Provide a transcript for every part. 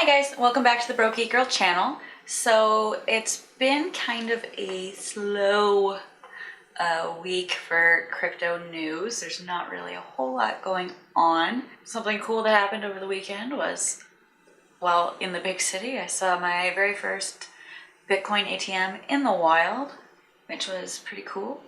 Hi guys, welcome back to the Broke Geek Girl channel. So it's been kind of a slow week for crypto news. There's not really a whole lot going on. Something cool that happened over the weekend was, well, in the big city, I saw my very first Bitcoin ATM in the wild, which was pretty cool.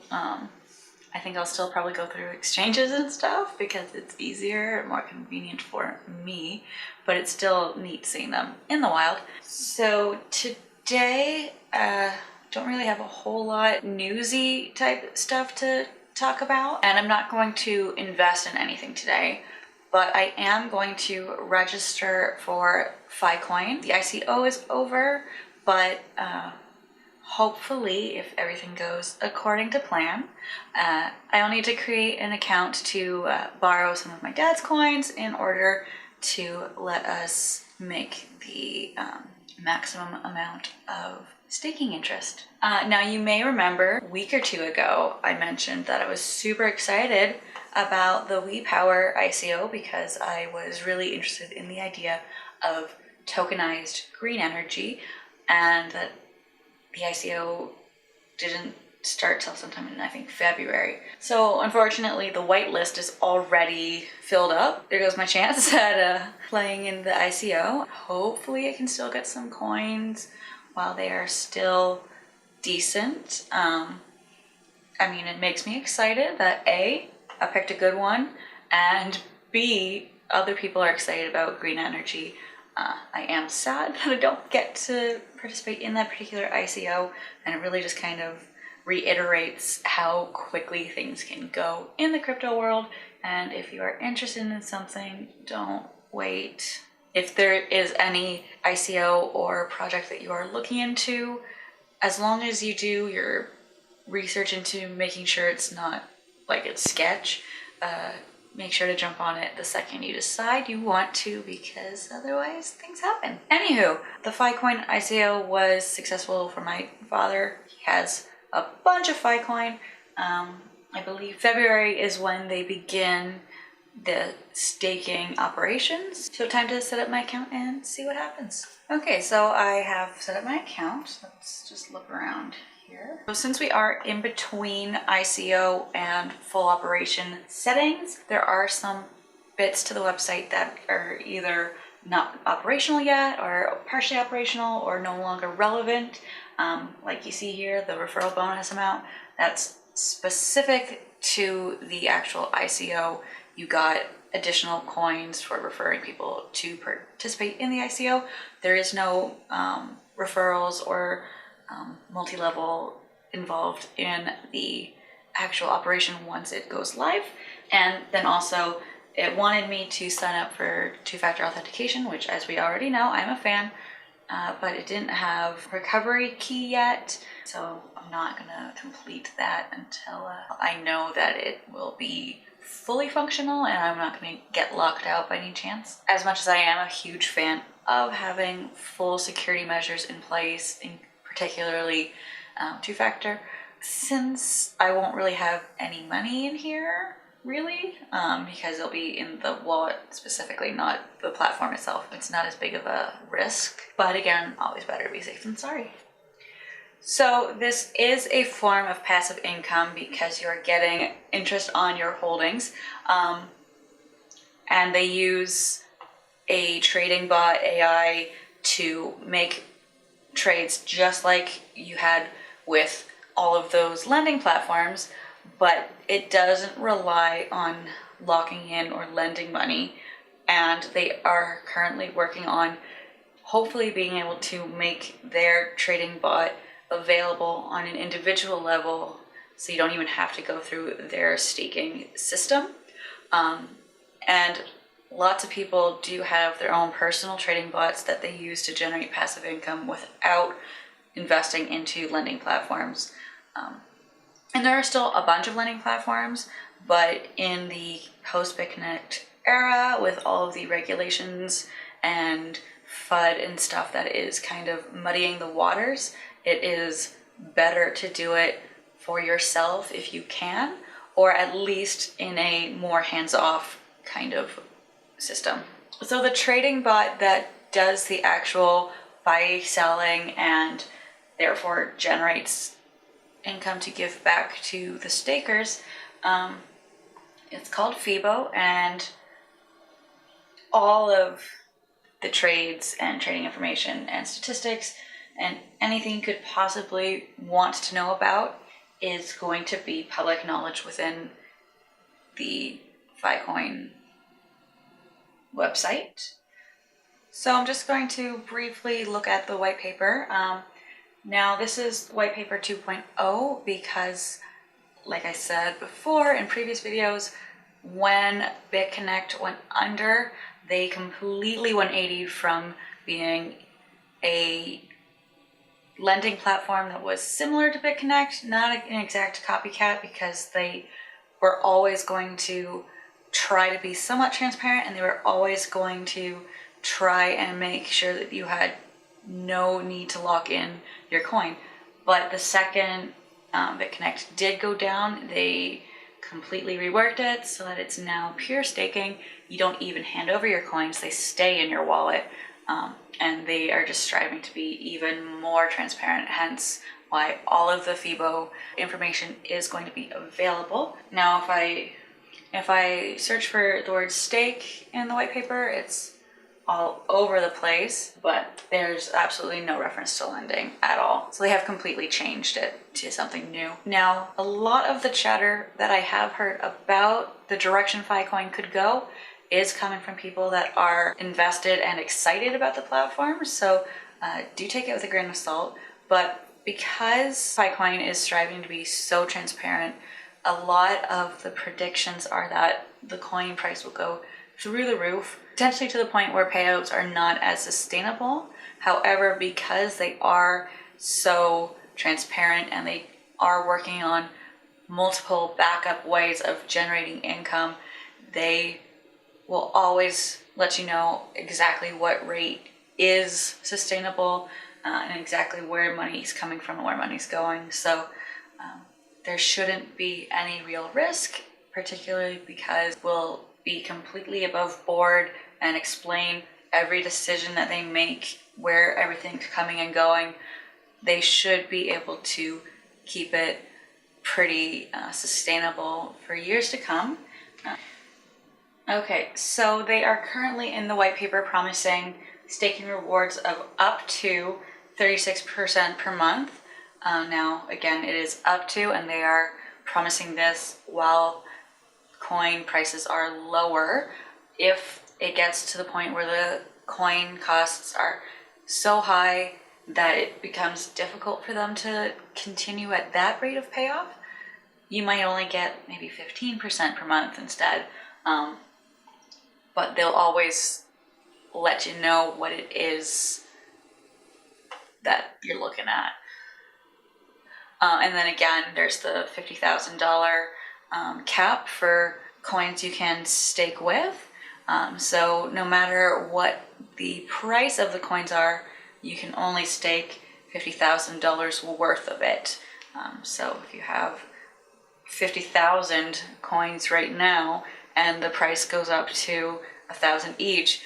I think I'll still probably go through exchanges and stuff because it's easier and more convenient for me, but it's still neat seeing them in the wild. So today, don't really have a whole lot newsy type stuff to talk about, and I'm not going to invest in anything today, but I am going to register for Ficoin. The ICO is over, but hopefully, if everything goes according to plan, I'll need to create an account to borrow some of my dad's coins in order to let us make the maximum amount of staking interest. Now, you may remember a week or two ago, I mentioned that I was super excited about the WePower ICO because I was really interested in the idea of tokenized green energy, and that the ICO didn't start till sometime in, I think, February. So unfortunately, the whitelist is already filled up. There goes my chance at playing in the ICO. Hopefully I can still get some coins while they are still decent. I mean, it makes me excited that A, I picked a good one, and B, other people are excited about green energy. I am sad that I don't get to participate in that particular ICO, and it really just kind of reiterates how quickly things can go in the crypto world. And if you are interested in something, don't wait. If there is any ICO or project that you are looking into, as long as you do your research into making sure it's not like it's sketch, make sure to jump on it the second you decide you want to, because otherwise things happen. Anywho, the Ficoin ICO was successful for my father. He has a bunch of Ficoin. I believe February is when they begin the staking operations. So time to set up my account and see what happens. Okay, so I have set up my account. Let's just look around here. So since we are in between ICO and full operation settings, there are some bits to the website that are either not operational yet, or partially operational, or no longer relevant. Like you see here, the referral bonus amount, that's specific to the actual ICO. You got additional coins for referring people to participate in the ICO. There is no referrals or multi-level involved in the actual operation once it goes live. And then also it wanted me to sign up for two-factor authentication, which, as we already know, I'm a fan, but it didn't have recovery key yet, so I'm not gonna complete that until I know that it will be fully functional and I'm not gonna get locked out by any chance. As much as I am a huge fan of having full security measures in place, particularly two-factor, since I won't really have any money in here, really, because it'll be in the wallet specifically, not the platform itself. It's not as big of a risk, but again, always better to be safe than sorry. So this is a form of passive income because you're getting interest on your holdings, and they use a trading bot AI to make trades just like you had with all of those lending platforms, but it doesn't rely on locking in or lending money. And they are currently working on hopefully being able to make their trading bot available on an individual level, so you don't even have to go through their staking system. And lots of people do have their own personal trading bots that they use to generate passive income without investing into lending platforms. And there are still a bunch of lending platforms, but in the post-BitConnect era, with all of the regulations and FUD and stuff that is kind of muddying the waters, it is better to do it for yourself if you can, or at least in a more hands-off kind of system. So the trading bot that does the actual buy, selling, and therefore generates income to give back to the stakers. It's called Fibo, and all of the trades and trading information and statistics and anything you could possibly want to know about is going to be public knowledge within the Ficoin website. So I'm just going to briefly look at the white paper. Now this is white paper 2.0 because, like I said before in previous videos, when BitConnect went under, they completely 180'd from being a lending platform that was similar to BitConnect, not an exact copycat, because they were always going to try to be somewhat transparent, and they were always going to try and make sure that you had no need to lock in your coin. But the second BitConnect did go down, they completely reworked it so that it's now pure staking. You don't even hand over your coins, they stay in your wallet, and they are just striving to be even more transparent, hence why all of the Fibo information is going to be available. Now if I search for the word stake in the white paper, it's all over the place, but there's absolutely no reference to lending at all. So they have completely changed it to something new. Now, a lot of the chatter that I have heard about the direction Ficoin could go is coming from people that are invested and excited about the platform. So do take it with a grain of salt. But because Ficoin is striving to be so transparent, a lot of the predictions are that the coin price will go through the roof, potentially to the point where payouts are not as sustainable. However, because they are so transparent and they are working on multiple backup ways of generating income, they will always let you know exactly what rate is sustainable and exactly where money's coming from and where money's going. So there shouldn't be any real risk, particularly because we'll be completely above board and explain every decision that they make, where everything's coming and going. They should be able to keep it pretty sustainable for years to come. Okay, so they are currently in the white paper promising staking rewards of up to 36% per month. Now, again, it is up to, and they are promising this while coin prices are lower. If it gets to the point where the coin costs are so high that it becomes difficult for them to continue at that rate of payoff, you might only get maybe 15% per month instead. But they'll always let you know what it is that you're looking at. And then again, there's the $50,000 cap for coins you can stake with. So no matter what the price of the coins are, you can only stake $50,000 worth of it. So if you have 50,000 coins right now and the price goes up to 1,000 each,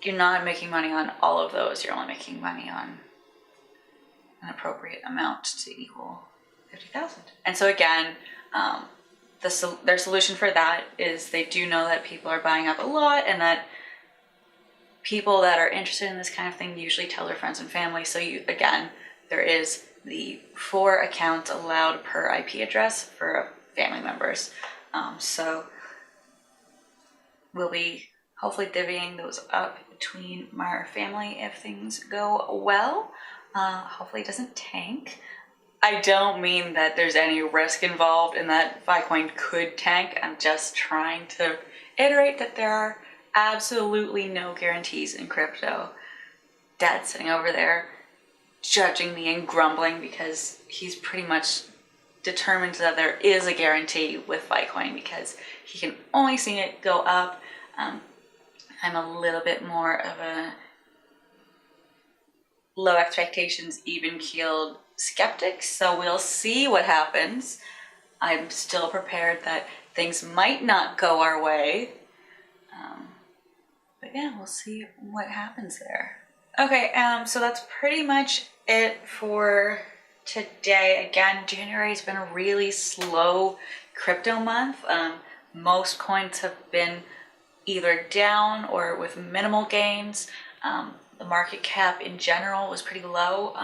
you're not making money on all of those. You're only making money on an appropriate amount to equal 50,000. And so again, their solution for that is they do know that people are buying up a lot, and that people that are interested in this kind of thing usually tell their friends and family. So there is the 4 accounts allowed per IP address for family members. So we'll be hopefully divvying those up between our family if things go well. Hopefully it doesn't tank. I don't mean that there's any risk involved and that Ficoin could tank. I'm just trying to iterate that there are absolutely no guarantees in crypto. Dad's sitting over there judging me and grumbling because he's pretty much determined that there is a guarantee with Ficoin because he can only see it go up. I'm a little bit more of a low expectations, even-keeled skeptic, so we'll see what happens. I'm still prepared that things might not go our way, But yeah, we'll see what happens there. Okay, so that's pretty much it for today. Again, January's been a really slow crypto month. Most coins have been either down or with minimal gains. The market cap in general was pretty low.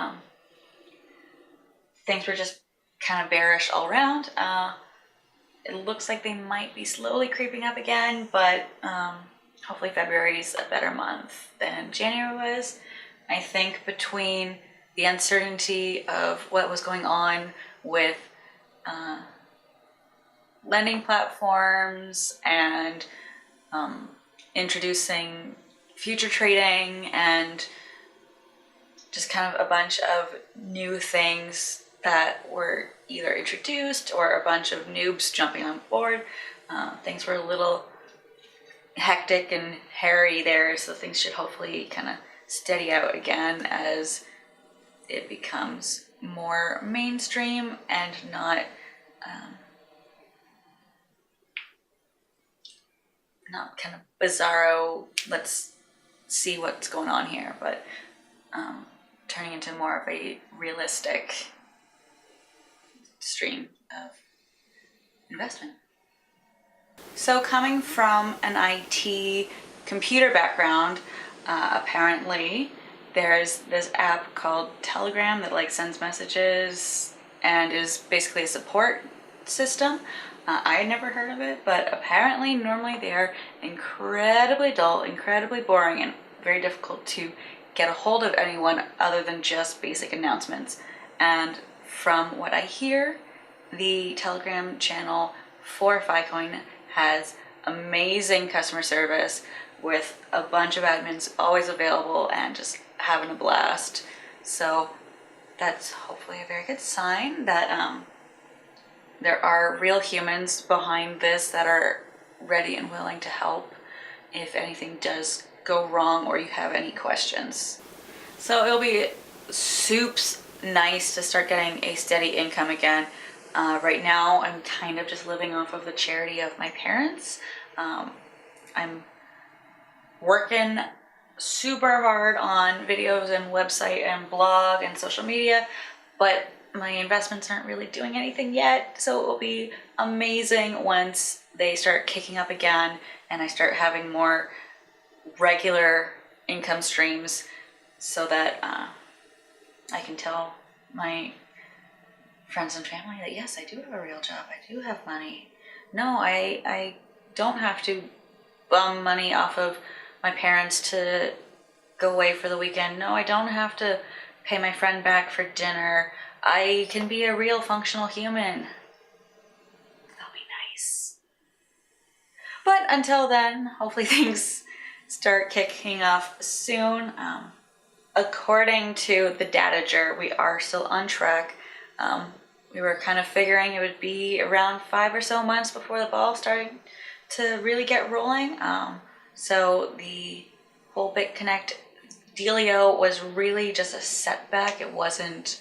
Things were just kind of bearish all around. It looks like they might be slowly creeping up again, but hopefully February's a better month than January was. I think between the uncertainty of what was going on with lending platforms and introducing future trading and just kind of a bunch of new things that were either introduced or a bunch of noobs jumping on board. Things were a little hectic and hairy there, so things should hopefully kind of steady out again as it becomes more mainstream and not kind of bizarro, let's see what's going on here, but turning into more of a realistic stream of investment. So coming from an IT computer background, apparently there's this app called Telegram that like sends messages and is basically a support system. I had never heard of it, but apparently normally they are incredibly dull, incredibly boring, and very difficult to get a hold of anyone other than just basic announcements. And from what I hear, the Telegram channel for Ficoin has amazing customer service with a bunch of admins always available and just having a blast. So that's hopefully a very good sign that there are real humans behind this that are ready and willing to help if anything does go wrong or you have any questions. So it'll be soups nice to start getting a steady income again. Right now I'm kind of just living off of the charity of my parents. I'm working super hard on videos and website and blog and social media, but my investments aren't really doing anything yet, so it will be amazing once they start kicking up again and I start having more regular income streams so that I can tell my friends and family that yes, I do have a real job, I do have money. No, I don't have to bum money off of my parents to go away for the weekend. No, I don't have to pay my friend back for dinner. I can be a real functional human. That'll be nice. But until then, hopefully things start kicking off soon. According to the Datager, we are still on track. We were kind of figuring it would be around 5 or so months before the ball started to really get rolling. So the whole BitConnect dealio was really just a setback. It wasn't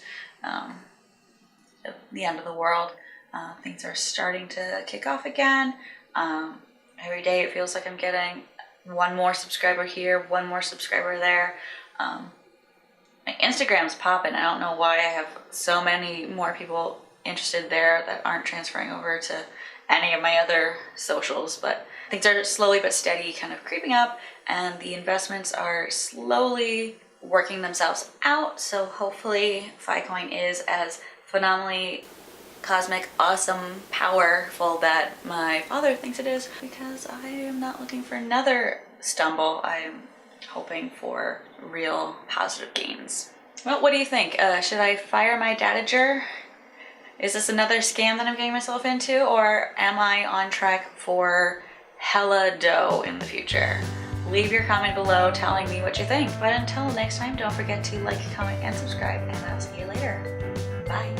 the end of the world. Things are starting to kick off again. Every day it feels like I'm getting one more subscriber here, one more subscriber there. My Instagram's popping. I don't know why I have so many more people interested there that aren't transferring over to any of my other socials, but things are slowly but steady kind of creeping up and the investments are slowly working themselves out. So hopefully Ficoin is as phenomenally cosmic, awesome, powerful that my father thinks it is, because I am not looking for another stumble. I am hoping for real positive gains. Well, what do you think? Should I fire my Datager? Is this another scam that I'm getting myself into, or am I on track for hella dough in the future? Leave your comment below telling me what you think. But until next time, don't forget to like, comment, and subscribe, and I'll see you later. Bye.